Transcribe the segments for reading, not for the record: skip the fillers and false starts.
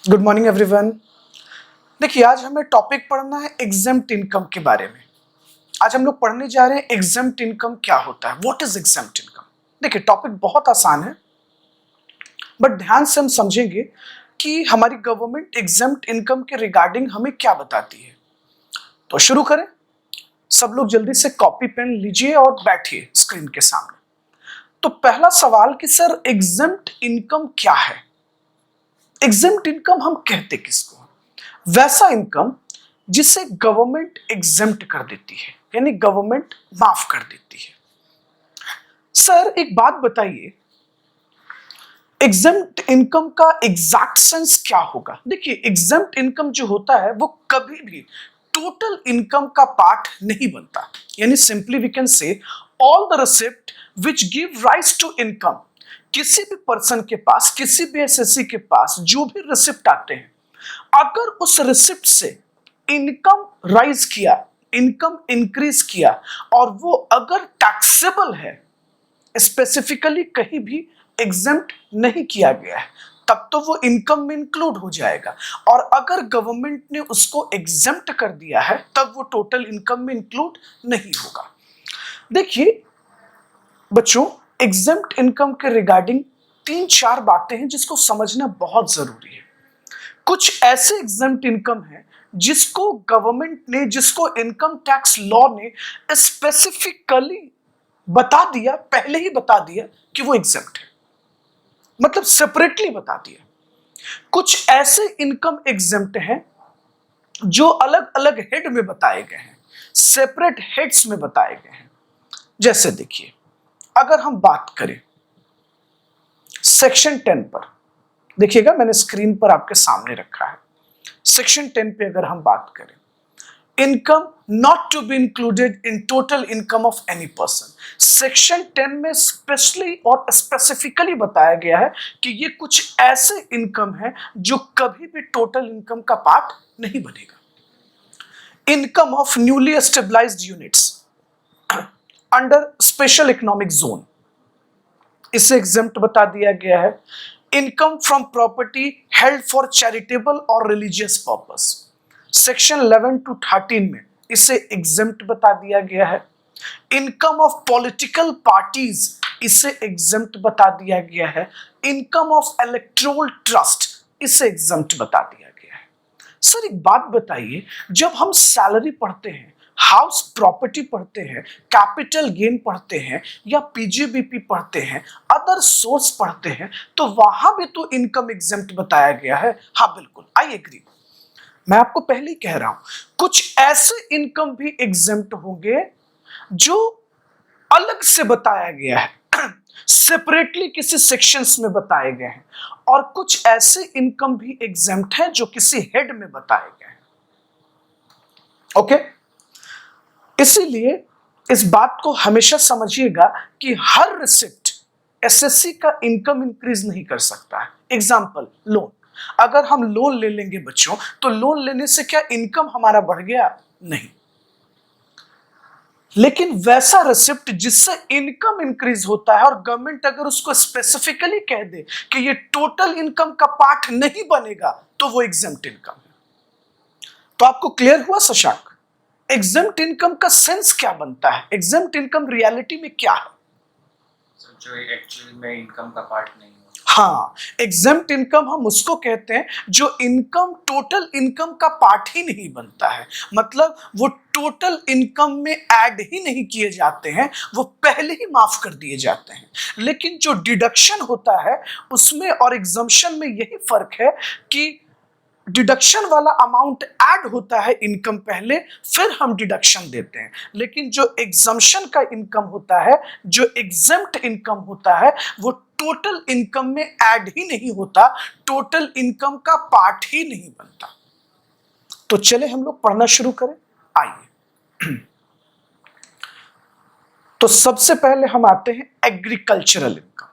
Good morning everyone. देखिए, आज हमें टॉपिक पढ़ना है एग्जेम्प्ट इनकम के बारे में। आज हम लोग पढ़ने जा रहे हैं एग्जेम्प्ट इनकम क्या होता है, व्हाट इज एग्जेम्प्ट इनकम। देखिए, टॉपिक बहुत आसान है, बट ध्यान से हम समझेंगे कि हमारी गवर्नमेंट एग्जेम्प्ट इनकम के रिगार्डिंग हमें क्या बताती है। तो शुरू करें। सब लोग जल्दी से कॉपी पेन लीजिए और बैठिए स्क्रीन के सामने। तो पहला सवाल कि सर एग्जेम्प्ट इनकम क्या है। एग्जेम्प्ट इनकम हम कहते किसको? वैसा इनकम जिसे गवर्नमेंट एग्जेम्प्ट कर देती है, यानी गवर्नमेंट माफ कर देती है। सर एक बात बताइए, एग्जेम्प्ट इनकम का एग्जैक्ट सेंस क्या होगा? देखिए, एग्जेम्प्ट इनकम जो होता है वो कभी भी टोटल इनकम का पार्ट नहीं बनता। यानी simply we can say all the receipt which give rise to income. किसी भी पर्सन के पास, किसी भी एसएससी के पास जो भी रिसिप्ट आते हैं, अगर उस रिसिप्ट से इनकम राइज किया, इनकम इंक्रीज किया और वो अगर टैक्सेबल है, स्पेसिफिकली कहीं भी एग्जेम्प्ट नहीं किया गया है, तब तो वो इनकम में इंक्लूड हो जाएगा। और अगर गवर्नमेंट ने उसको एग्जेम्प्ट कर दिया है, तब वो टोटल इनकम में इंक्लूड नहीं होगा। देखिए बच्चों, एग्जेम्प्ट इनकम के रिगार्डिंग 3-4 बातें हैं जिसको समझना बहुत जरूरी है। कुछ ऐसे एग्जेम्प्ट इनकम है जिसको गवर्नमेंट ने, जिसको इनकम टैक्स लॉ ने स्पेसिफिकली बता दिया, पहले ही बता दिया कि वो एग्जेम्प्ट है, मतलब सेपरेटली बता दिया। कुछ ऐसे इनकम एग्जेम्प्ट हैं जो अलग अलग हेड में बताए गए हैं, सेपरेट हेड्स में बताए गए हैं। जैसे देखिए, अगर हम बात करें सेक्शन 10 पर, देखिएगा मैंने स्क्रीन पर आपके सामने रखा है। सेक्शन 10 पे अगर हम बात करें, income not to be included in total income of any person. Section 10 में स्पेशली और स्पेसिफिकली बताया गया है कि ये कुछ ऐसे इनकम है जो कभी भी टोटल इनकम का पार्ट नहीं बनेगा। Income of newly stabilised units under special economic zone, इसे एग्जेम्प्ट बता दिया गया है। Income from property held for charitable और रिलीजियस पर्पस, सेक्शन 11 to 13 में इसे एग्जेम्प्ट बता दिया गया है। इनकम ऑफ पॉलिटिकल पार्टीज, इसे एग्जेम्प्ट बता दिया गया है। इनकम ऑफ इलेक्टोरल ट्रस्ट, इसे एग्जेम्प्ट बता दिया गया है। सर एक बात बताइए, जब हम सैलरी पढ़ते हैं, हाउस प्रॉपर्टी पढ़ते हैं, कैपिटल गेन पढ़ते हैं या पीजीबीपी पढ़ते हैं, अदर सोर्स पढ़ते हैं, तो वहां भी तो इनकम एग्जेम्प्ट बताया गया है। हाँ बिल्कुल, आई एग्री। मैं आपको पहले ही कह रहा हूं, कुछ ऐसे इनकम भी एग्जेम्प्ट होंगे जो अलग से बताया गया है, सेपरेटली किसी सेक्शंस में बताए गए हैं, और कुछ ऐसे इनकम भी एग्जेम्प्ट हैं जो किसी हेड में बताए गए हैं। ओके, इसीलिए इस बात को हमेशा समझिएगा कि हर रिसिप्ट एसएससी का इनकम इंक्रीज नहीं कर सकता है। एग्जांपल लोन, अगर हम लोन ले लेंगे बच्चों, तो लोन लेने से क्या इनकम हमारा बढ़ गया? नहीं। लेकिन वैसा रिसिप्ट जिससे इनकम इंक्रीज होता है और गवर्नमेंट अगर उसको स्पेसिफिकली कह दे कि ये टोटल इनकम का पार्ट नहीं बनेगा, तो वो एग्जेम्प्ट इनकम है। तो आपको क्लियर हुआ शशांक? एग्जेम्प्ट इनकम का सेंस क्या बनता है, एग्जेम्प्ट इनकम रियलिटी में क्या है? जो एक्चुअली में इनकम का पार्ट नहीं है। हाँ, एग्जेम्प्ट इनकम हम उसको कहते हैं जो इनकम टोटल इनकम का पार्ट ही नहीं बनता है, मतलब वो टोटल इनकम में ऐड ही नहीं किए जाते हैं, वो पहले ही माफ कर दिए जाते हैं। लेकिन जो डिडक्शन होता है उसमें और एग्जम्पशन में यही फर्क है कि डिडक्शन वाला अमाउंट ऐड होता है इनकम पहले, फिर हम डिडक्शन देते हैं। लेकिन जो एग्जम्पशन का इनकम होता है, जो एग्जेम्प्ट इनकम होता है, वो टोटल इनकम में ऐड ही नहीं होता, टोटल इनकम का पार्ट ही नहीं बनता। तो चले हम लोग पढ़ना शुरू करें, आइए। तो सबसे पहले हम आते हैं एग्रीकल्चरल इनकम।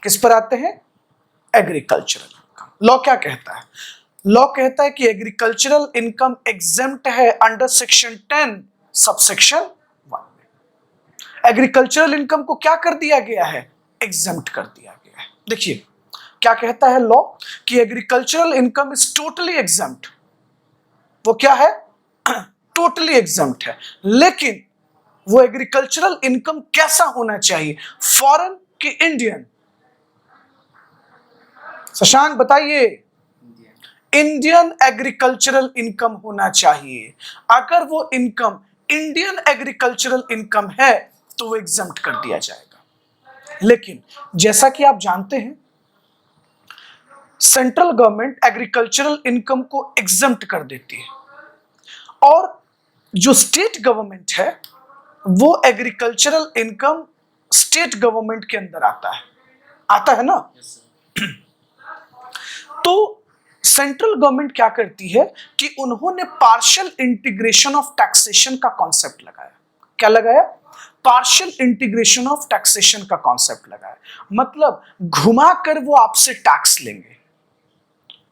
किस पर आते हैं? Agricultural income. लॉ क्या कहता है? लॉ कहता है कि एग्रीकल्चरल इनकम एग्जेम्प्ट है अंडर सेक्शन 10 सबसेक्शन 1 में। एग्रीकल्चरल इनकम को क्या कर दिया गया है? एग्जेम्प्ट कर दिया गया है। देखिए क्या कहता है लॉ कि agricultural income is totally exempt. वो क्या है? टोटली एग्जम्प्ट है। लेकिन वो एग्रीकल्चरल इनकम कैसा होना चाहिए, फॉरेन कि इंडियन? शशांक बताइए। इंडियन एग्रीकल्चरल इनकम होना चाहिए। अगर वो इनकम इंडियन एग्रीकल्चरल इनकम है तो वो एग्जम्प्ट कर दिया जाएगा। लेकिन जैसा कि आप जानते हैं सेंट्रल गवर्नमेंट एग्रीकल्चरल इनकम को एग्जम्प्ट कर देती है और जो स्टेट गवर्नमेंट है वो एग्रीकल्चरल इनकम स्टेट गवर्नमेंट के अंदर आता है ना। तो सेंट्रल गवर्नमेंट क्या करती है कि उन्होंने पार्शियल इंटीग्रेशन ऑफ टैक्सेशन का कॉन्सेप्ट लगाया। क्या लगाया? पार्शियल इंटीग्रेशन ऑफ टैक्सेशन का कॉन्सेप्ट लगाया। मतलब घुमाकर वो आपसे टैक्स लेंगे।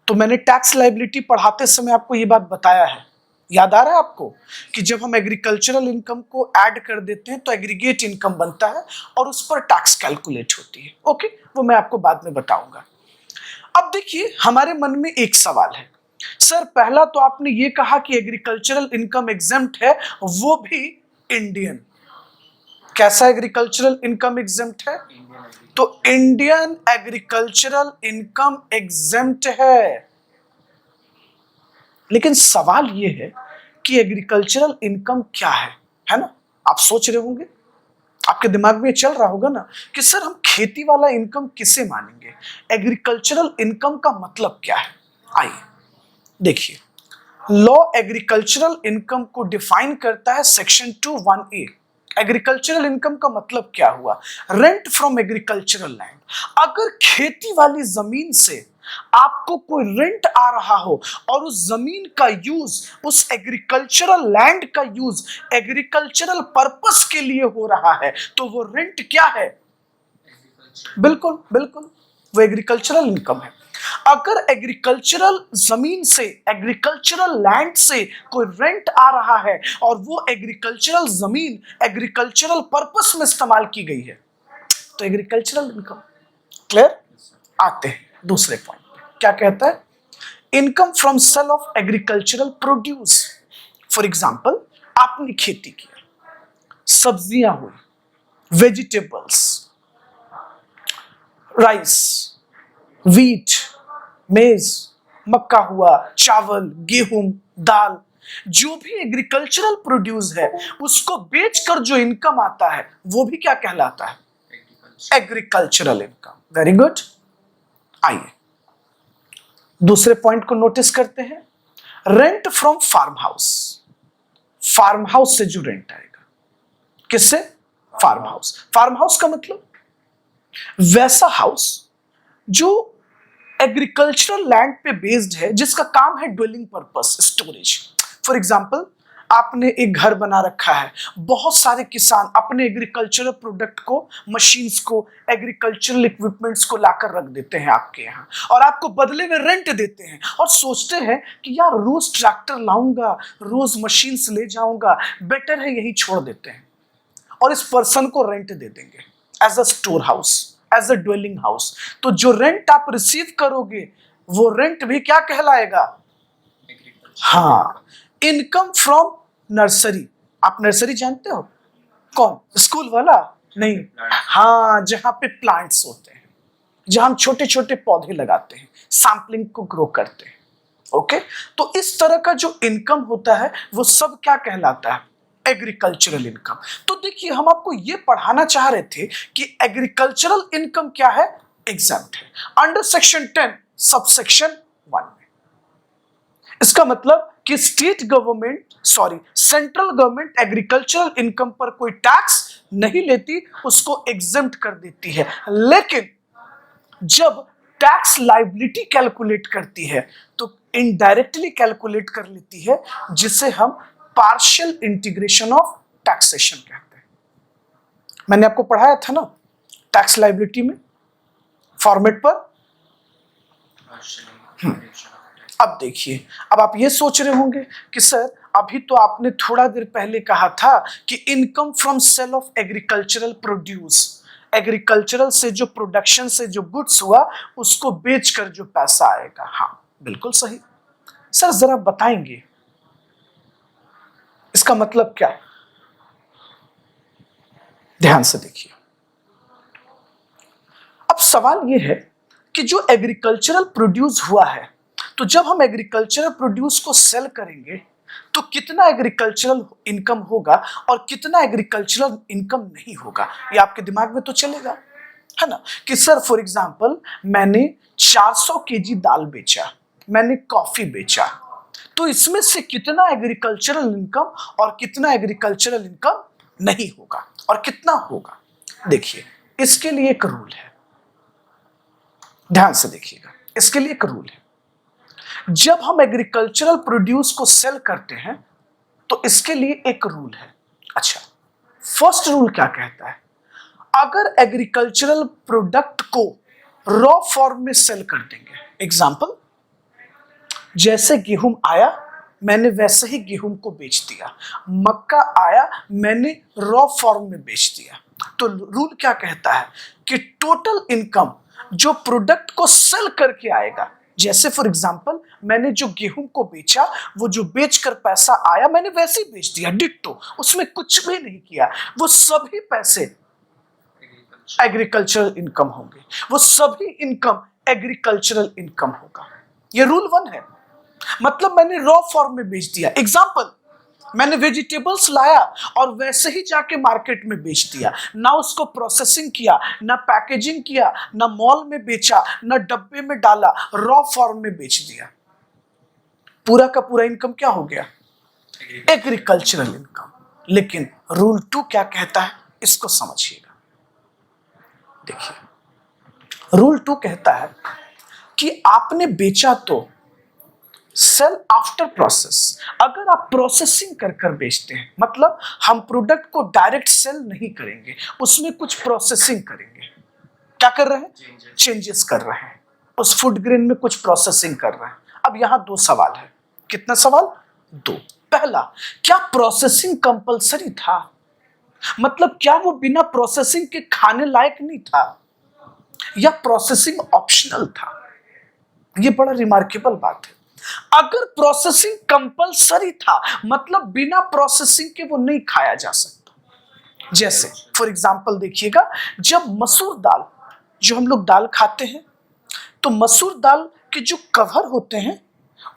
तो मैंने टैक्स लायबिलिटी पढ़ाते समय आपको ये बात बताया है, याद आ रहा है आपको, कि जब हम एग्रीकल्चरल इनकम को ऐड कर देते हैं तो एग्रीगेट इनकम बनता है और उस पर टैक्स कैलकुलेट होती है। ओके, वो मैं आपको बाद में बताऊंगा। अब देखिए हमारे मन में एक सवाल है, सर पहला तो आपने ये कहा कि एग्रीकल्चरल इनकम एग्जम्प्ट है, वो भी इंडियन। कैसा एग्रीकल्चरल इनकम एग्जम्प्ट है? तो इंडियन एग्रीकल्चरल इनकम एग्जम्प्ट है। लेकिन सवाल ये है कि एग्रीकल्चरल इनकम क्या है ना? आप सोच रहे होंगे, आपके दिमाग में चल रहा होगा ना कि सर हम खेती वाला इनकम किसे मानेंगे, एग्रीकल्चरल इनकम का मतलब क्या है? आइए देखिए, लॉ एग्रीकल्चरल इनकम को डिफाइन करता है सेक्शन 2(1)(a). एग्रीकल्चरल इनकम का मतलब क्या हुआ? Rent from agricultural land. अगर खेती वाली जमीन से आपको कोई रेंट आ रहा हो और उस जमीन का यूज, उस एग्रीकल्चरल लैंड का यूज एग्रीकल्चरल पर्पस के लिए हो रहा है, तो वो रेंट क्या है? बिल्कुल बिल्कुल, वो एग्रीकल्चरल इनकम है। अगर एग्रीकल्चरल जमीन से, एग्रीकल्चरल लैंड से कोई रेंट आ रहा है और वो एग्रीकल्चरल जमीन एग्रीकल्चरल पर्पस में इस्तेमाल की गई है तो एग्रीकल्चरल इनकम। क्लियर? आते हैं दूसरे पॉइंट पे। क्या कहता है? Income from sale of agricultural produce. For example आपने खेती किया, सब्जियां हुई, वेजिटेबल्स, राइस, वीट, मेज, मक्का हुआ, चावल, गेहूं, दाल, जो भी एग्रीकल्चरल प्रोड्यूस है उसको बेचकर जो इनकम आता है वो भी क्या कहलाता है? Agricultural income. Very good. आइए दूसरे पॉइंट को नोटिस करते हैं, rent from farm house. Farm house से जो रेंट आएगा, किससे? Farm house. फार्म हाउस का मतलब वैसा हाउस जो एग्रीकल्चरल लैंड पे बेस्ड है, जिसका काम है dwelling purpose, storage. For example आपने एक घर बना रखा है, बहुत सारे किसान अपने एग्रीकल्चरल प्रोडक्ट को, मशीन्स को, एग्रीकल्चरल इक्विपमेंट्स को लाकर रख देते हैं आपके यहाँ और आपको बदले में रेंट देते हैं और सोचते हैं कि यार रोज ट्रैक्टर लाऊंगा, रोज मशीन्स ले जाऊंगा, बेटर है यही छोड़ देते हैं और इस पर्सन को रेंट दे देंगे as a store house, as a dwelling house. तो जो रेंट आप रिसीव करोगे वो रेंट भी क्या कहलाएगा? हाँ, इनकम फ्रॉम नर्सरी। आप नर्सरी जानते हो? कौन? स्कूल वाला? नहीं, हाँ, जहां पे प्लांट्स होते हैं, जहां हम छोटे छोटे पौधे लगाते हैं, सैंपलिंग को ग्रो करते हैं। ओके, तो इस तरह का जो इनकम होता है वो सब क्या कहलाता है? Agricultural income. तो देखिए हम आपको ये पढ़ाना चाह रहे थे कि एग्रीकल्चरल इनकम क्या है? एग्जम्प्ट है अंडर सेक्शन 10 सबसेक्शन 1 में। इसका मतलब कि state government, central government agricultural income पर कोई टैक्स नहीं लेती, उसको एग्जम्प्ट कर देती है। लेकिन जब टैक्स लायबिलिटी कैलकुलेट करती है तो इनडायरेक्टली कैलकुलेट कर लेती है, जिसे हम पार्शियल इंटीग्रेशन ऑफ टैक्सेशन कहते हैं। मैंने आपको पढ़ाया था ना टैक्स लायबिलिटी में फॉर्मेट पर। अब देखिए, अब आप ये सोच रहे होंगे कि सर अभी तो आपने थोड़ा देर पहले कहा था कि income from sale of agricultural produce, agricultural से जो प्रोडक्शन से जो गुड्स हुआ उसको बेचकर जो पैसा आएगा। हाँ बिल्कुल सही। सर जरा बताएंगे इसका मतलब क्या? ध्यान से देखिए। अब सवाल यह है कि जो एग्रीकल्चरल प्रोड्यूस हुआ है, तो जब हम एग्रीकल्चरल प्रोड्यूस को सेल करेंगे तो कितना एग्रीकल्चरल इनकम होगा और कितना एग्रीकल्चरल इनकम नहीं होगा, ये आपके दिमाग में तो चलेगा, है ना? कि सर फॉर एग्जांपल मैंने 400 केजी दाल बेचा, मैंने कॉफी बेचा, तो इसमें से कितना एग्रीकल्चरल इनकम और कितना एग्रीकल्चरल इनकम नहीं होगा और कितना होगा। देखिए इसके लिए एक रूल है, ध्यान से देखिएगा। इसके लिए एक रूल है, जब हम एग्रीकल्चरल प्रोड्यूस को सेल करते हैं तो इसके लिए एक रूल है। अच्छा, फर्स्ट रूल क्या कहता है? अगर एग्रीकल्चरल प्रोडक्ट को रॉ फॉर्म में सेल कर देंगे, एग्जांपल जैसे गेहूं आया मैंने वैसे ही गेहूं को बेच दिया, मक्का आया मैंने रॉ फॉर्म में बेच दिया, तो रूल क्या कहता है कि टोटल इनकम जो प्रोडक्ट को सेल करके आएगा, जैसे फॉर एग्जांपल मैंने जो गेहूं को बेचा वो जो बेचकर पैसा आया मैंने वैसे ही बेच दिया डिट्टो, उसमें कुछ भी नहीं किया, वो सभी पैसे एग्रीकल्चरल इनकम होंगे, वो सभी इनकम एग्रीकल्चरल इनकम होगा। ये रूल 1 है। मतलब मैंने रॉ फॉर्म में बेच दिया, एग्जांपल मैंने वेजिटेबल्स लाया और वैसे ही जाके मार्केट में बेच दिया, ना उसको प्रोसेसिंग किया, ना पैकेजिंग किया, ना मॉल में बेचा, ना डब्बे में डाला, रॉ फॉर्म में बेच दिया, पूरा का पूरा इनकम क्या हो गया? Agricultural income. लेकिन रूल 2 क्या कहता है, इसको समझिएगा। देखिए रूल 2 कहता है कि आपने बेचा तो सेल आफ्टर प्रोसेस। अगर आप प्रोसेसिंग कर कर बेचते हैं, मतलब हम प्रोडक्ट को डायरेक्ट सेल नहीं करेंगे, उसमें कुछ प्रोसेसिंग करेंगे, क्या कर रहे हैं? चेंजेस कर रहे हैं, उस फूड ग्रेन में कुछ प्रोसेसिंग कर रहे हैं। अब यहां 2 सवाल है। कितना सवाल? 2। पहला, क्या प्रोसेसिंग कंपलसरी था? मतलब क्या वो बिना प्रोसेसिंग के खाने लायक नहीं था, या प्रोसेसिंग ऑप्शनल था? ये बड़ा रिमार्केबल बात है। अगर प्रोसेसिंग कंपलसरी था मतलब बिना प्रोसेसिंग के वो नहीं खाया जा सकता। जैसे फॉर एग्जांपल देखिएगा, जब मसूर दाल, जो हम लोग दाल खाते हैं, तो मसूर दाल के जो कवर होते हैं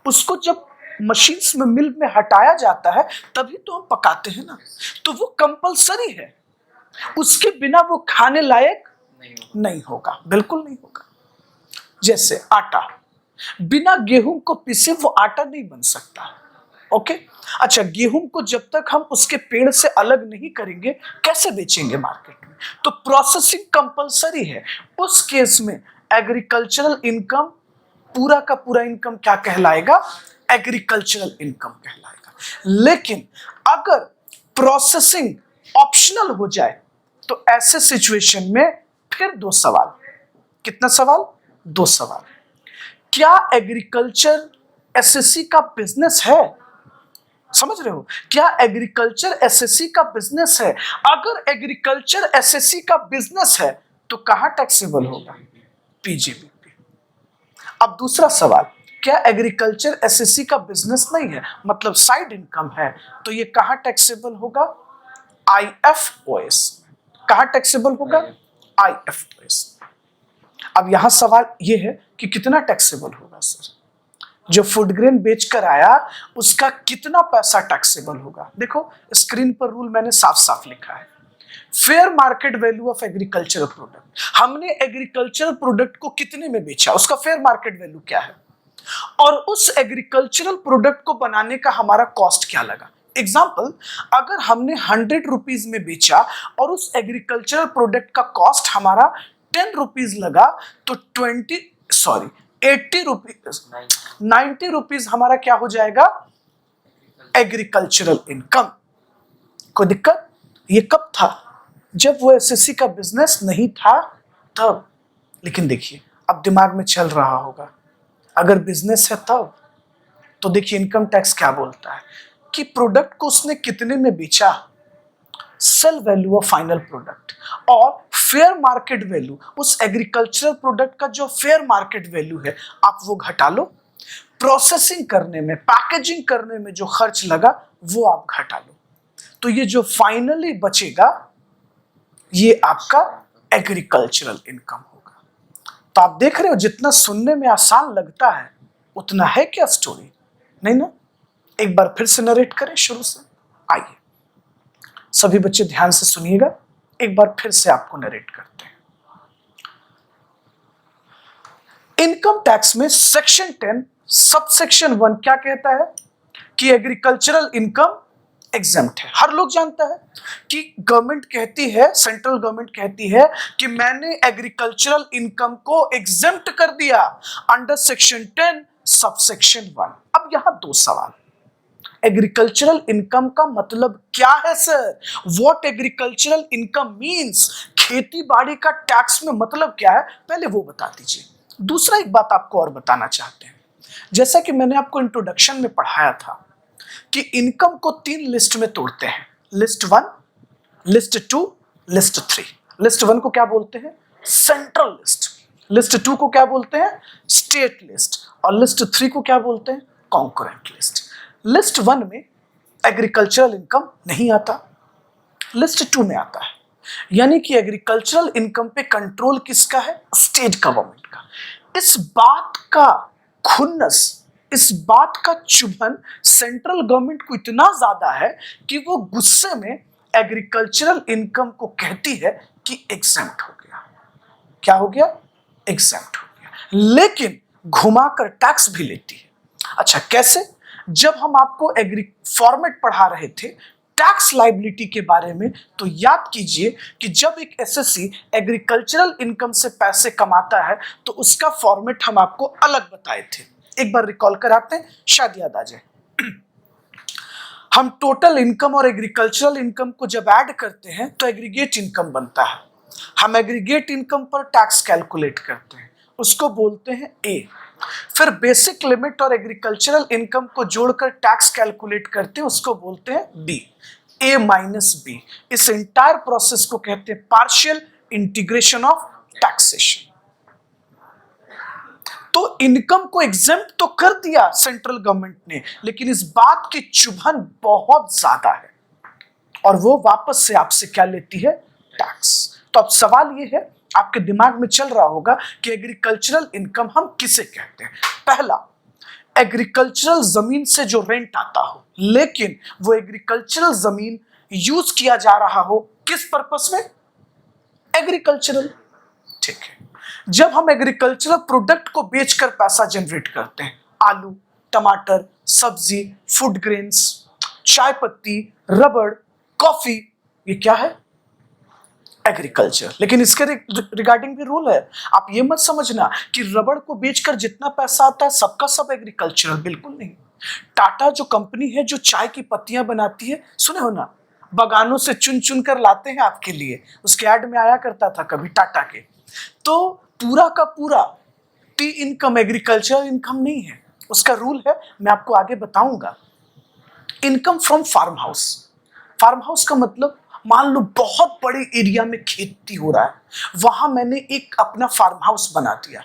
उसको जब मशीन्स में मिल में हटाया जाता है तभी तो हम पकाते हैं ना, तो वो कंपलसरी है, उसके बिना वो खाने लायक नहीं होगा, बिल्कुल नहीं होगा। जैसे आटा, बिना गेहूं को पीसे वो आटा नहीं बन सकता। ओके, अच्छा गेहूं को जब तक हम उसके पेड़ से अलग नहीं करेंगे कैसे बेचेंगे मार्केट में? तो प्रोसेसिंग कंपलसरी है। उस केस में एग्रीकल्चरल इनकम, पूरा का पूरा इनकम क्या कहलाएगा? एग्रीकल्चरल इनकम कहलाएगा। लेकिन अगर प्रोसेसिंग ऑप्शनल हो जाए तो ऐसे सिचुएशन में फिर 2 सवाल। कितना सवाल? 2 सवाल। क्या एग्रीकल्चर एसएससी का बिजनेस है? समझ रहे हो? क्या एग्रीकल्चर एसएससी का बिजनेस है? अगर एग्रीकल्चर एसएससी का बिजनेस है तो कहां टैक्सेबल होगा? पीजीबीपी। अब दूसरा सवाल, क्या एग्रीकल्चर एसएससी का बिजनेस नहीं है मतलब साइड इनकम है, तो ये कहां टैक्सेबल होगा? आईएफओएस। कहां टैक्सेबल होगा? आईएफओएस। अब यहां सवाल यह है कि कितना टैक्सेबल होगा सर? जो फूड ग्रेन बेचकर आया उसका कितना पैसा टैक्सेबल होगा? देखो स्क्रीन पर रूल मैंने साफ साफ लिखा है, fair market value of agricultural product. हमने एग्रीकल्चरल प्रोडक्ट को कितने में बेचा, उसका फेयर मार्केट वैल्यू क्या है, और उस एग्रीकल्चरल प्रोडक्ट को बनाने का हमारा कॉस्ट क्या लगा। एग्जाम्पल, अगर हमने 100 रुपीज में बेचा और उस एग्रीकल्चरल प्रोडक्ट का कॉस्ट हमारा 10 रुपीज लगा, तो 80 रुपीज 90 रुपीज हमारा क्या हो जाएगा? Agricultural income. कोई दिक्कत? ये कब था? जब वो एसएससी का बिजनेस नहीं था तब। लेकिन देखिए अब दिमाग में चल रहा होगा, अगर बिजनेस है तब तो देखिए इनकम टैक्स क्या बोलता है कि प्रोडक्ट को उसने कितने में बेचा, sale value of final product, और फेयर मार्केट वैल्यू, उस एग्रीकल्चरल प्रोडक्ट का जो फेयर मार्केट वैल्यू है आप वो घटा लो, प्रोसेसिंग करने में, पैकेजिंग करने में जो खर्च लगा वो आप घटा लो, तो ये जो फाइनली बचेगा ये आपका एग्रीकल्चरल इनकम होगा। तो आप देख रहे हो जितना सुनने में आसान लगता है उतना है क्या स्टोरी, नहीं ना? एक बार फिर से नरेट करें शुरू से। आइए सभी बच्चे ध्यान से सुनिएगा, एक बार फिर से आपको नरेट करते हैं। इनकम टैक्स में सेक्शन 10 सबसेक्शन 1 क्या कहता है कि एग्रीकल्चरल इनकम एग्जेम्प्ट है। हर लोग जानता है कि गवर्नमेंट कहती है, सेंट्रल गवर्नमेंट कहती है कि मैंने एग्रीकल्चरल इनकम को एग्जेम्प्ट कर दिया अंडर सेक्शन 10 सबसेक्शन 1। अब यहां दो सवाल, एग्रीकल्चरल इनकम का मतलब क्या है sir? What agricultural income means? खेती बाड़ी का टैक्स में मतलब क्या है, पहले वो बता दीजिए। दूसरा एक बात आपको और बताना चाहते हैं, जैसा कि मैंने आपको इंट्रोडक्शन में पढ़ाया था कि इनकम को 3 लिस्ट में तोड़ते हैं, लिस्ट 1, लिस्ट 2, लिस्ट 3। लिस्ट 1 को क्या बोलते हैं? Central list. लिस्ट 2 को क्या बोलते हैं? State list. और लिस्ट 3 को क्या बोलते हैं? Concurrent list. लिस्ट 1 में एग्रीकल्चरल इनकम नहीं आता, लिस्ट 2 में आता है, यानी कि एग्रीकल्चरल इनकम पे कंट्रोल किसका है? स्टेट गवर्नमेंट का। इस बात का खुन्नस, इस बात का चुभन सेंट्रल गवर्नमेंट को इतना ज्यादा है कि वो गुस्से में एग्रीकल्चरल इनकम को कहती है कि एग्जेम्प्ट हो गया। क्या हो गया? एग्जेम्प्ट हो गया, लेकिन घुमाकर टैक्स भी लेती है। अच्छा कैसे? जब हम आपको एग्री फॉर्मेट पढ़ा रहे थे टैक्स लायबिलिटी के बारे में, तो याद कीजिए कि जब एक एसएससी एग्रीकल्चरल इनकम से पैसे कमाता है तो उसका फॉर्मेट हम आपको अलग बताए थे। एक बार रिकॉल कराते हैं, शायद याद आ जाए। हम टोटल इनकम और एग्रीकल्चरल इनकम को जब ऐड करते हैं तो एग्रीगेट इनकम बनता है। हम एग्रीगेट इनकम पर टैक्स कैलकुलेट करते हैं, उसको बोलते हैं ए। फिर बेसिक लिमिट और एग्रीकल्चरल इनकम को जोड़कर टैक्स कैलकुलेट करते हैं, उसको बोलते हैं बी, ए माइनस बी। इस एंटायर प्रोसेस को कहते हैं पार्शियल इंटीग्रेशन ऑफ टैक्सेशन। तो इनकम को एग्जेम्प्ट तो कर दिया सेंट्रल गवर्नमेंट ने, लेकिन इस बात की चुभन बहुत ज्यादा है और वो वापस से आपसे क्या लेती है? टैक्स। तो अब सवाल ये है, आपके दिमाग में चल रहा होगा कि एग्रीकल्चरल इनकम हम किसे कहते हैं। पहला, एग्रीकल्चरल जमीन से जो रेंट आता हो, लेकिन वो एग्रीकल्चरल जमीन यूज किया जा रहा हो किस पर्पस में? एग्रीकल्चरल। ठीक है, जब हम एग्रीकल्चरल प्रोडक्ट को बेचकर पैसा जनरेट करते हैं, आलू, टमाटर, सब्जी, फूड ग्रेन्स, चाय पत्ती, रबड़, कॉफी, ये क्या है? एग्रीकल्चर। लेकिन इसके रिगार्डिंग भी रूल है, आप ये मत समझना कि रबड़ को बेचकर जितना पैसा आता है सबका सब एग्रीकल्चरल, बिल्कुल नहीं। टाटा जो कंपनी है जो चाय की पत्तियां बनाती है, सुने हो ना, बागानों से चुन चुन कर लाते हैं आपके लिए, उसके ऐड में आया करता था कभी टाटा के। तो पूरा का पूरा टी इनकम एग्रीकल्चरल इनकम नहीं है, उसका रूल है, मैं आपको आगे बताऊंगा। Income from farm house. Farm house का मतलब, मान लो बहुत बड़े एरिया में खेती हो रहा है, वहां मैंने एक अपना फार्म हाउस बना दिया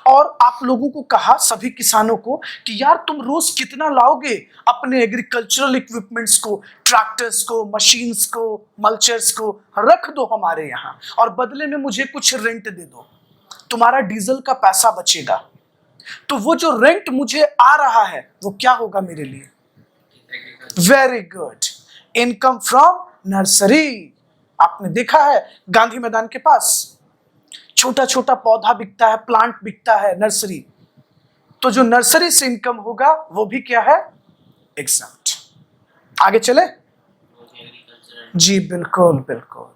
और आप लोगों को कहा, सभी किसानों को, कि यार तुम रोज कितना लाओगे अपने एग्रीकल्चरल इक्विपमेंट्स को, ट्रैक्टर्स को, मशीन्स को, मल्चर्स को, रख दो हमारे यहाँ और बदले में मुझे कुछ रेंट दे दो, तुम्हारा डीजल का पैसा बचेगा। तो वो जो रेंट मुझे आ रहा है वो क्या होगा मेरे लिए? Very good, income from nursery. आपने देखा है गांधी मैदान के पास छोटा छोटा पौधा बिकता है, प्लांट बिकता है, नर्सरी। तो जो नर्सरी से इनकम होगा वो भी क्या है? एग्जेम्प्ट। आगे चले जी, बिल्कुल बिल्कुल।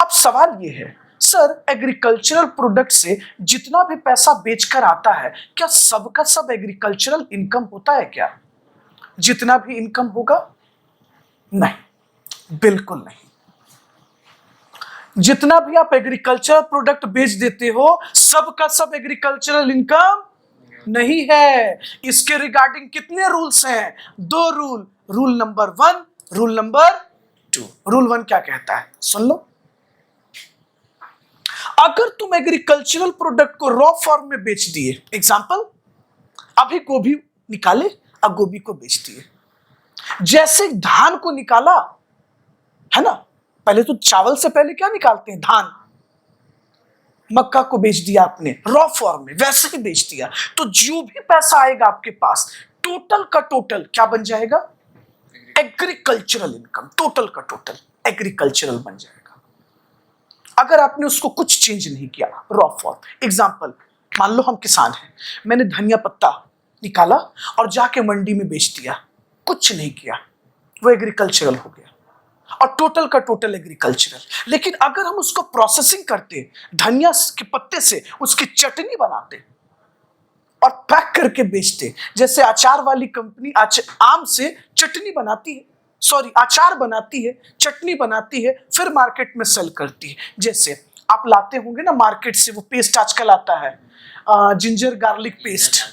अब सवाल ये है, सर एग्रीकल्चरल प्रोडक्ट से जितना भी पैसा बेचकर आता है क्या सबका सब एग्रीकल्चरल इनकम होता है क्या? जितना भी इनकम होगा? नहीं, बिल्कुल नहीं। जितना भी आप एग्रीकल्चरल प्रोडक्ट बेच देते हो सबका सब एग्रीकल्चरल इनकम नहीं है। इसके रिगार्डिंग कितने रूल्स हैं? 2 rule, rule number 1, rule number 2। Rule 1 क्या कहता है, सुन लो। अगर तुम एग्रीकल्चरल प्रोडक्ट को रॉ फॉर्म में बेच दिए, एग्जांपल अभी गोभी निकाले, अब गोभी को बेच दिए, जैसे धान को निकाला है ना, पहले तो चावल से पहले क्या निकालते हैं, धान, मक्का को बेच दिया आपने रॉ फॉर्म में, वैसे ही बेच दिया, तो जो भी पैसा आएगा आपके पास, टोटल का टोटल क्या बन जाएगा, एग्रीकल्चरल इनकम, टोटल का टोटल एग्रीकल्चरल बन जाएगा, अगर आपने उसको कुछ चेंज नहीं किया, रॉ फॉर्म। एग्जांपल, मान लो हम किसान हैं, मैंने धनिया पत्ता निकाला और जाके मंडी में बेच दिया, कुछ नहीं किया, वो एग्रीकल्चरल हो गया और टोटल का टोटल एग्रीकल्चरल। लेकिन अगर हम उसको प्रोसेसिंग करते, धनिया के पत्ते से उसकी चटनी बनाते और पैक करके बेचते, जैसे अचार वाली कंपनी आम से चटनी बनाती है, सॉरी अचार बनाती है, चटनी बनाती है, फिर मार्केट में सेल करती है। जैसे आप लाते होंगे ना मार्केट से वो पेस्ट आजकल आता है, जिंजर गार्लिक पेस्ट,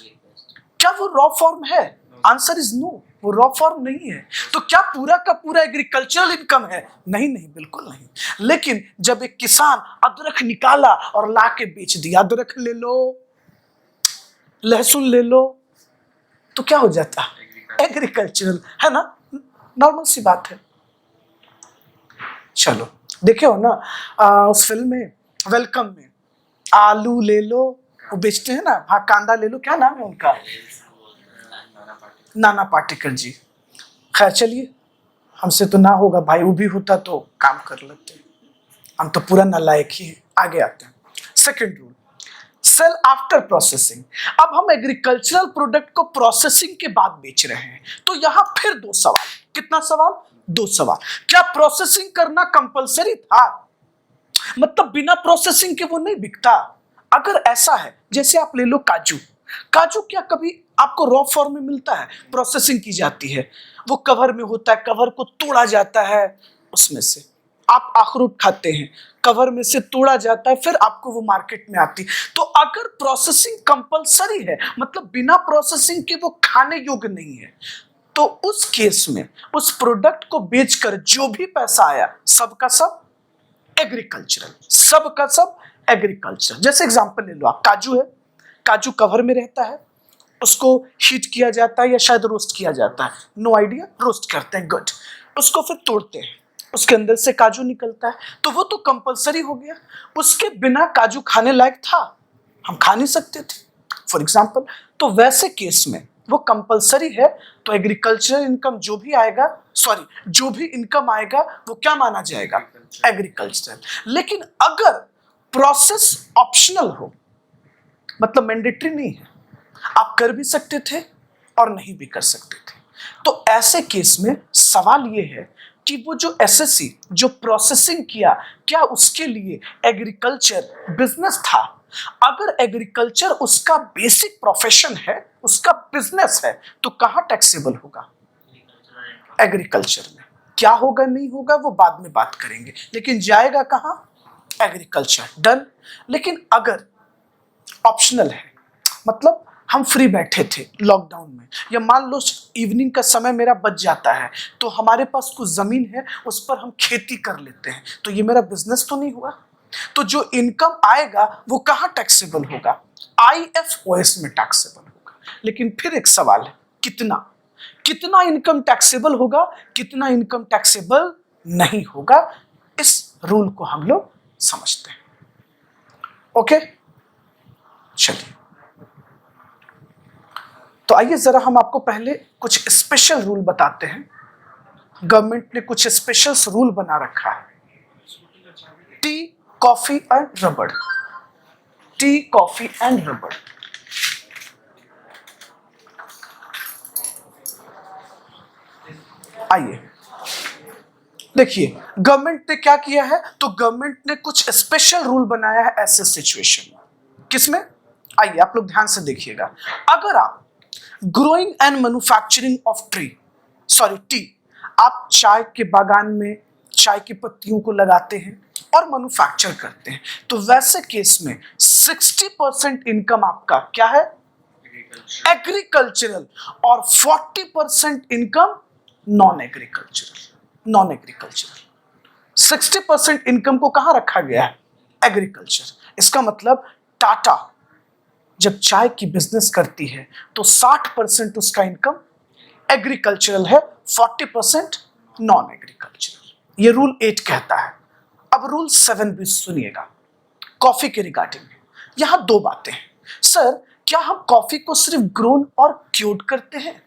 क्या वो रॉ फॉर्म है? आंसर इज नो, वो रॉ फॉर्म नहीं है। तो क्या पूरा का पूरा एग्रीकल्चरल इनकम है? नहीं नहीं, बिल्कुल नहीं। लेकिन जब एक किसान अदरक निकाला और ला के बेच दिया, अदरक ले लो, लहसुन ले लो, तो क्या हो जाता है, एग्रीकल्चरल, है ना, नॉर्मल सी बात है। चलो देखे हो ना उस फिल्म में वेलकम में, आलू ले लो, वो बेचते हैं ना, हाँ कांदा ले लो, क्या नाम है उनका, नाना पाटेकर जी। खैर चलिए, हमसे तो ना होगा भाई, वो भी होता तो काम कर लेते, हम तो पूरा नालायक ही है। आगे आते हैं, second rule, sale after processing. अब हम एग्रीकल्चरल प्रोडक्ट को प्रोसेसिंग के बाद बेच रहे हैं, तो यहां फिर दो सवाल, कितना सवाल, दो सवाल। क्या प्रोसेसिंग करना कंपलसरी था? मतलब बिना प्रोसेसिंग के वो नहीं बिकता। अगर ऐसा है, जैसे आप ले लो काजू, काजू क्या कभी आपको रॉ फॉर्म में मिलता है? प्रोसेसिंग की जाती है, वो कवर में होता है, कवर को तोड़ा जाता है, उसमें से आप अखरोट खाते हैं, कवर में से तोड़ा जाता है, फिर आपको वो मार्केट में आती। तो अगर प्रोसेसिंग कंपलसरी है, मतलब बिना प्रोसेसिंग के वो खाने योग्य नहीं है, तो उस केस में उस प्रोडक्ट को बेचकर जो भी पैसा आया, सबका सब एग्रीकल्चरल, सबका सब एग्रीकल्चर। जैसे एग्जांपल ले लो आप, काजू है, काजू कवर में रहता है, उसको हीट किया जाता है या शायद रोस्ट किया जाता है, नो आइडिया, रोस्ट करते हैं, गुड। उसको फिर तोड़ते हैं, उसके अंदर से काजू निकलता है, तो वो तो कंपलसरी हो गया। उसके बिना काजू खाने लायक था, हम खा नहीं सकते थे, फॉर एग्जांपल। तो वैसे केस में वो कंपलसरी है, तो एग्रीकल्चरल इनकम जो भी आएगा, सॉरी जो भी इनकम आएगा, वो क्या माना जाएगा, एग्रीकल्चरल। लेकिन अगर प्रोसेस ऑप्शनल हो, मतलब मैंडेटरी नहीं है, आप कर भी सकते थे और नहीं भी कर सकते थे, तो ऐसे केस में सवाल ये है कि वो जो एसएससी जो प्रोसेसिंग किया, क्या उसके लिए एग्रीकल्चर बिजनेस था? अगर एग्रीकल्चर उसका बेसिक प्रोफेशन है, उसका बिजनेस है, तो कहां टैक्सेबल होगा, एग्रीकल्चर में। क्या होगा नहीं होगा वो बाद में बात करेंगे, लेकिन जाएगा कहां, एग्रीकल्चर, डन। लेकिन अगर ऑप्शनल है, मतलब हम फ्री बैठे थे लॉकडाउन में, या मान लो इवनिंग का समय मेरा बच जाता है, तो हमारे पास कुछ जमीन है, उस पर हम खेती कर लेते हैं, तो ये मेरा बिजनेस तो नहीं हुआ? तो जो इनकम आएगा वो कहां टैक्सेबल होगा, आईएफओएस में टैक्सेबल होगा। लेकिन फिर एक सवाल है, कितना, कितना इनकम टैक्सेबल होगा, कितना इनकम टैक्सेबल नहीं होगा, इस रूल को हम लोग समझते हैं। ओके, चलिए, तो आइए जरा हम आपको पहले कुछ स्पेशल रूल बताते हैं। गवर्नमेंट ने कुछ स्पेशल रूल बना रखा है, टी, कॉफी एंड रबड़, टी, कॉफी एंड रबड़। आइए देखिए, गवर्नमेंट ने क्या किया है, तो गवर्नमेंट ने कुछ स्पेशल रूल बनाया है ऐसे सिचुएशन में। किसमें? आइए आप लोग ध्यान से देखिएगा। अगर आप growing and manufacturing of T, आप चाय के बागान में चाय की पत्तियों को लगाते हैं और मैन्युफैक्चर करते हैं, तो वैसे केस में 60% इनकम आपका क्या है, एग्रीकल्चरल, और 40% income non agricultural. Non agricultural. 60% income को कहां रखा गया है? एग्रीकल्चर। इसका मतलब टाटा जब चाय की बिजनेस करती है तो 60% उसका इनकम एग्रीकल्चरल है, 40% नॉन एग्रीकल्चरल। ये रूल 8 कहता है। अब रूल 7 भी सुनिएगा, कॉफी के रिगार्डिंग। यहां दो बातें हैं। सर, क्या हम कॉफी को सिर्फ ग्रोन और क्यूर्ड करते हैं?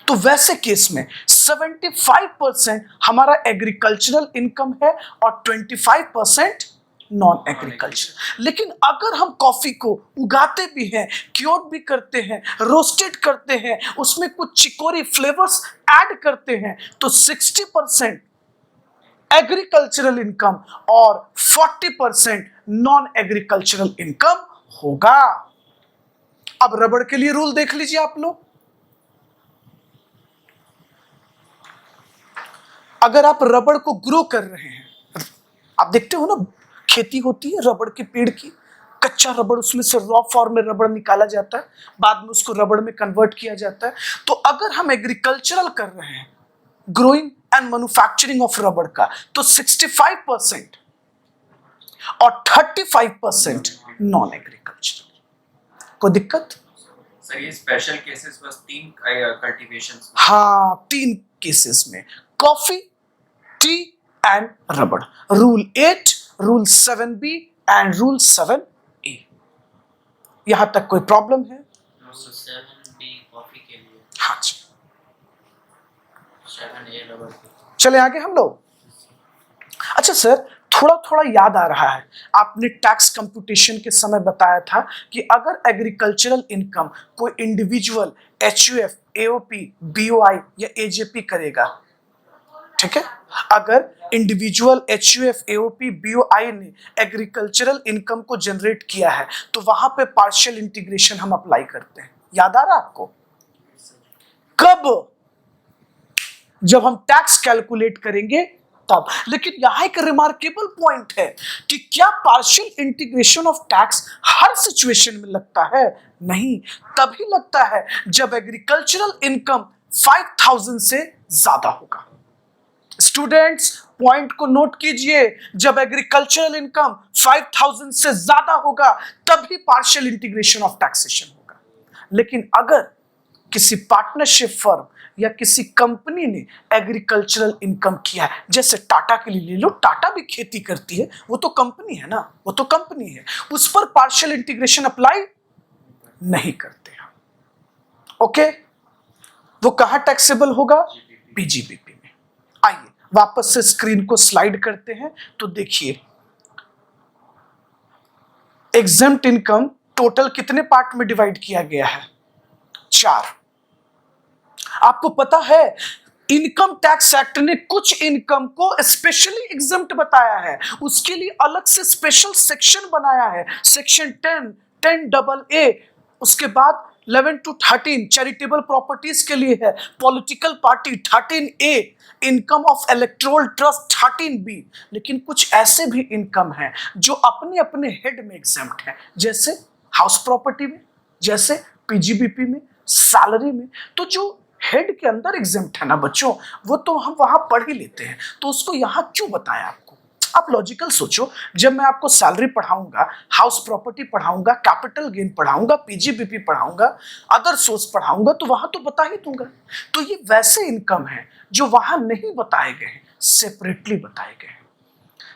तो वैसे केस में 75% हमारा एग्रीकल्चरल इनकम है और 25% नॉन एग्रीकल्चर। लेकिन अगर हम कॉफी को उगाते भी हैं, क्योर भी करते हैं, रोस्टेड करते हैं, उसमें कुछ चिकोरी फ्लेवर्स ऐड करते हैं, तो 60% एग्रीकल्चरल इनकम और 40% नॉन एग्रीकल्चरल इनकम होगा। अब रबड़ के लिए रूल देख लीजिए आप लोग। अगर आप रबड़ को ग्रो कर रहे हैं, आप देखते हो ना, खेती होती है रबड़ के पेड़ की, कच्चा रबड़, उसमें से रॉ फॉर्म में रबड़ निकाला जाता है, बाद में उसको रबड़ में कन्वर्ट किया जाता है। तो अगर हम एग्रीकल्चरल कर रहे हैं, ग्रोइंग एंड मैन्युफैक्चरिंग ऑफ रबड़ का, तो 65% और 35% नॉन एग्रीकल्चरल। कोई दिक्कत? सर ये स्पेशल केसेस बस 3 कल्टीवेशंस। हाँ, 3 केसेस में, कॉफी, टी एंड रबड़। Rule 8, rule 7B and rule 7A। यहां तक कोई प्रॉब्लम है? 7B कॉफी के लिए, हाँ जी। 7A रबड़। चले आगे हम लोग। अच्छा सर, थोड़ा थोड़ा याद आ रहा है, आपने टैक्स कंप्यूटेशन के समय बताया था कि अगर एग्रीकल्चरल इनकम कोई इंडिविजुअल HUF, AOP, BOI या AJP करेगा, ठीक है, अगर इंडिविजुअल HUF, AOP, BOI ने एग्रीकल्चरल इनकम को जनरेट किया है तो वहां पे पार्शियल इंटीग्रेशन हम अप्लाई करते हैं। याद आ रहा है आपको? कब? जब हम टैक्स कैलकुलेट करेंगे तब। लेकिन यहां एक रिमार्केबल पॉइंट है कि क्या partial integration of tax her situation में लगता है? नहीं, तभी लगता है जब एग्रीकल्चरल इनकम 5000 से ज्यादा होगा। स्टूडेंट्स, पॉइंट को नोट कीजिए, जब एग्रीकल्चरल इनकम 5000 से ज्यादा होगा तभी पार्शियल इंटीग्रेशन ऑफ टैक्सेशन होगा। लेकिन अगर किसी पार्टनरशिप फर्म या किसी कंपनी ने एग्रीकल्चरल इनकम किया है, जैसे टाटा के लिए ले लो, टाटा भी खेती करती है, वो तो कंपनी है ना, वो तो कंपनी है, उस पर पार्शियल इंटीग्रेशन अप्लाई नहीं करते हैं। ओके, वो कहां टैक्सेबल होगा? PGBP में। आइए वापस से स्क्रीन को स्लाइड करते हैं तो देखिए, एग्जेम्प्ट इनकम टोटल कितने पार्ट में डिवाइड किया गया है? 4। आपको पता है इनकम टैक्स एक्ट ने कुछ इनकम को स्पेशली एग्जेम्प्ट बताया है, उसके लिए अलग से स्पेशल सेक्शन बनाया है। सेक्शन 10, 10AA, उसके बाद 11 to 13 चैरिटेबल प्रॉपर्टीज के लिए है, political party 13A, income of electoral trust 13B। लेकिन कुछ ऐसे भी इनकम है जो अपने अपने हेड में एग्जेम्प्ट है, जैसे हाउस प्रॉपर्टी में, जैसे PGBP में, सैलरी में। तो जो हेड के अंदर एग्जेम्प्ट है ना बच्चों, वो तो हम वहां पढ़ ही लेते हैं, तो उसको यहां क्यों बताया आपको? आप लॉजिकल सोचो, जब मैं आपको सैलरी पढ़ाऊंगा, हाउस प्रॉपर्टी पढ़ाऊंगा, कैपिटल गेन पढ़ाऊंगा, PGBP पढ़ाऊंगा, अदर सोर्स पढ़ाऊंगा, तो वहां तो बता ही दूंगा। तो ये वैसे इनकम है जो वहां नहीं बताए गए हैं, सेपरेटली बताए गए हैं।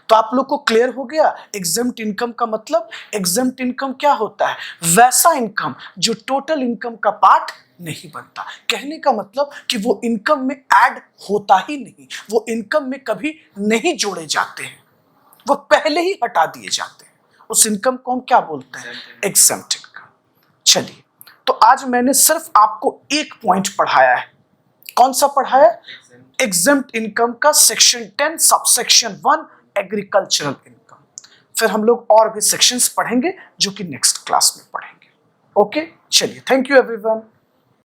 तो आप लोग को क्लियर हो गया एग्जेम्प्ट इनकम का मतलब? एग्जेम्प्ट इनकम क्या होता है? वैसा इनकम जो टोटल इनकम का पार्ट नहीं बनता। कहने का मतलब कि वो इनकम में ऐड होता ही नहीं, वो इनकम में कभी नहीं जोड़े जाते हैं, वो पहले ही हटा दिए जाते हैं। उस इनकम को हम क्या बोलते हैं? Exempt income. चलिए, तो आज मैंने सिर्फ आपको एक पॉइंट पढ़ाया है। कौन सा पढ़ाया? एग्जेम्प्ट इनकम का सेक्शन 10 सबसेक्शन 1 एग्रीकल्चरल इनकम। फिर हम लोग और भी सेक्शंस पढ़ेंगे जो कि नेक्स्ट क्लास में पढ़ेंगे। ओके, चलिए, थैंक यू एवरीवन।